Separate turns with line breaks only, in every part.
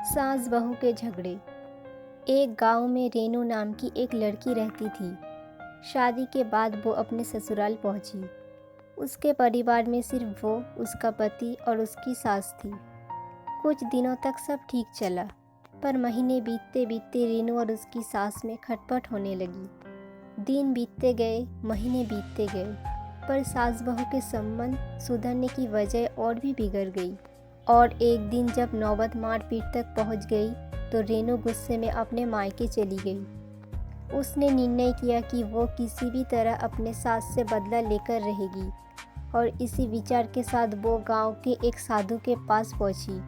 सास बहू के झगड़े। एक गांव में रेनू नाम की एक लड़की रहती थी। शादी के बाद वो अपने ससुराल पहुंची। उसके परिवार में सिर्फ वो, उसका पति और उसकी सास थी। कुछ दिनों तक सब ठीक चला, पर महीने बीतते बीतते रेनू और उसकी सास में खटपट होने लगी। दिन बीतते गए, महीने बीतते गए, पर सास बहू के संबंध सुधरने की वजह और भी बिगड़ गई। और एक दिन जब नौबत मारपीट तक पहुंच गई तो रेनू गुस्से में अपने मायके चली गई। उसने निर्णय किया कि वो किसी भी तरह अपने सास से बदला लेकर रहेगी, और इसी विचार के साथ वो गांव के एक साधु के पास पहुंची।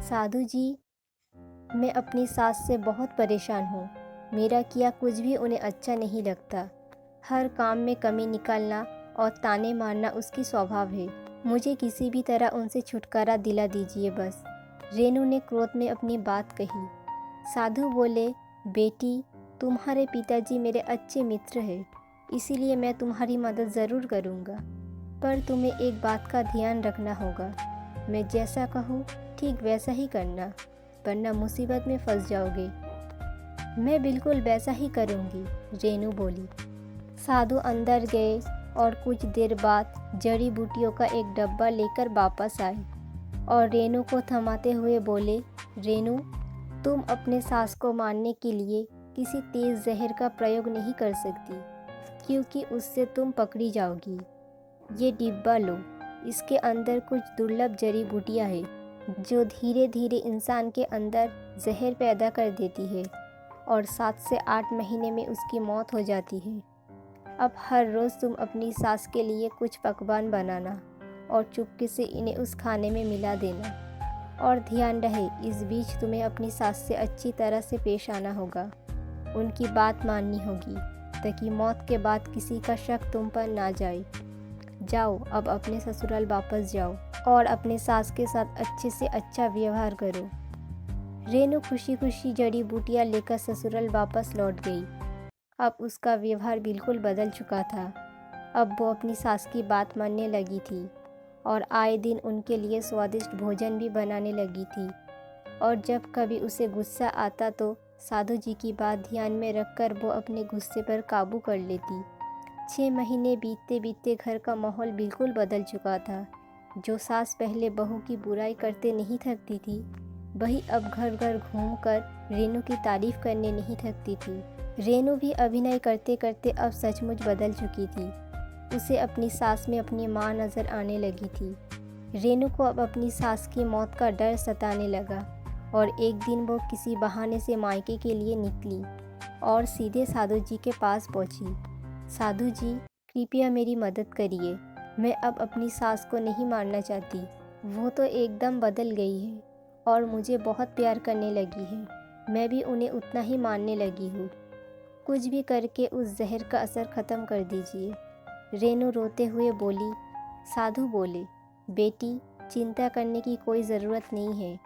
साधु जी, मैं अपनी सास से बहुत परेशान हूँ। मेरा किया कुछ भी उन्हें अच्छा नहीं लगता। हर काम में कमी निकालना और ताने मारना उसकी स्वभाव है। मुझे किसी भी तरह उनसे छुटकारा दिला दीजिए बस। रेनू ने क्रोध में अपनी बात कही। साधु बोले, बेटी, तुम्हारे पिताजी मेरे अच्छे मित्र हैं, इसीलिए मैं तुम्हारी मदद ज़रूर करूँगा। पर तुम्हें एक बात का ध्यान रखना होगा। मैं जैसा कहूँ ठीक वैसा ही करना, वरना मुसीबत में फंस जाओगे। मैं बिल्कुल वैसा ही करूँगी, रेनू बोली। साधु अंदर गए और कुछ देर बाद जड़ी बूटियों का एक डब्बा लेकर वापस आए और रेनू को थमाते हुए बोले, रेनू, तुम अपने सास को मारने के लिए किसी तेज जहर का प्रयोग नहीं कर सकती, क्योंकि उससे तुम पकड़ी जाओगी। ये डिब्बा लो, इसके अंदर कुछ दुर्लभ जड़ी बूटियाँ हैं जो धीरे धीरे इंसान के अंदर जहर पैदा कर देती है और 7 से 8 महीने में उसकी मौत हो जाती है। अब हर रोज़ तुम अपनी सास के लिए कुछ पकवान बनाना और चुपके से इन्हें उस खाने में मिला देना। और ध्यान रहे, इस बीच तुम्हें अपनी सास से अच्छी तरह से पेश आना होगा। उनकी बात माननी होगी ताकि मौत के बाद किसी का शक तुम पर ना जाए। जाओ, अब अपने ससुराल वापस जाओ और अपने सास के साथ अच्छे से अच्छा व्यवहार करो। रेनू खुशी खुशी जड़ी बूटियाँ लेकर ससुराल वापस लौट गई। अब उसका व्यवहार बिल्कुल बदल चुका था। अब वो अपनी सास की बात मानने लगी थी और आए दिन उनके लिए स्वादिष्ट भोजन भी बनाने लगी थी। और जब कभी उसे गुस्सा आता तो साधु जी की बात ध्यान में रखकर वो अपने गुस्से पर काबू कर लेती। 6 महीने बीतते बीतते घर का माहौल बिल्कुल बदल चुका था। जो सास पहले बहू की बुराई करते नहीं थकती थी, वही अब घर घर घूमकर रेनू की तारीफ करने नहीं थकती थी। रेनू भी अभिनय करते करते अब सचमुच बदल चुकी थी। उसे अपनी सास में अपनी माँ नज़र आने लगी थी। रेनू को अब अपनी सास की मौत का डर सताने लगा और एक दिन वो किसी बहाने से मायके के लिए निकली और सीधे साधु जी के पास पहुंची। साधु जी, कृपया मेरी मदद करिए। मैं अब अपनी सास को नहीं मारना चाहती। वो तो एकदम बदल गई है और मुझे बहुत प्यार करने लगी है। मैं भी उन्हें उतना ही मानने लगी हूँ। कुछ भी करके उस जहर का असर ख़त्म कर दीजिए। रेनू रोते हुए बोली। साधु बोले, बेटी, चिंता करने की कोई ज़रूरत नहीं है।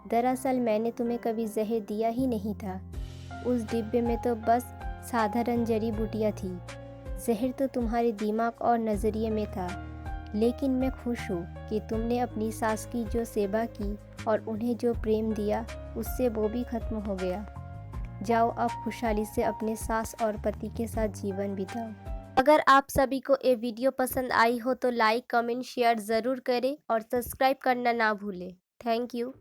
दरअसल मैंने तुम्हें कभी जहर दिया ही नहीं था। उस डिब्बे में तो बस साधारण जड़ी बूटियाँ थी। जहर तो तुम्हारे दिमाग और नज़रिए में था। लेकिन मैं खुश हूँ कि तुमने अपनी सास की जो सेवा की और उन्हें जो प्रेम दिया, उससे वो भी ख़त्म हो गया। जाओ, अब खुशहाली से अपने सास और पति के साथ जीवन बिताओ। अगर आप सभी को ये वीडियो पसंद आई हो तो लाइक, कमेंट, शेयर ज़रूर करें और सब्सक्राइब करना ना भूलें। Thank you.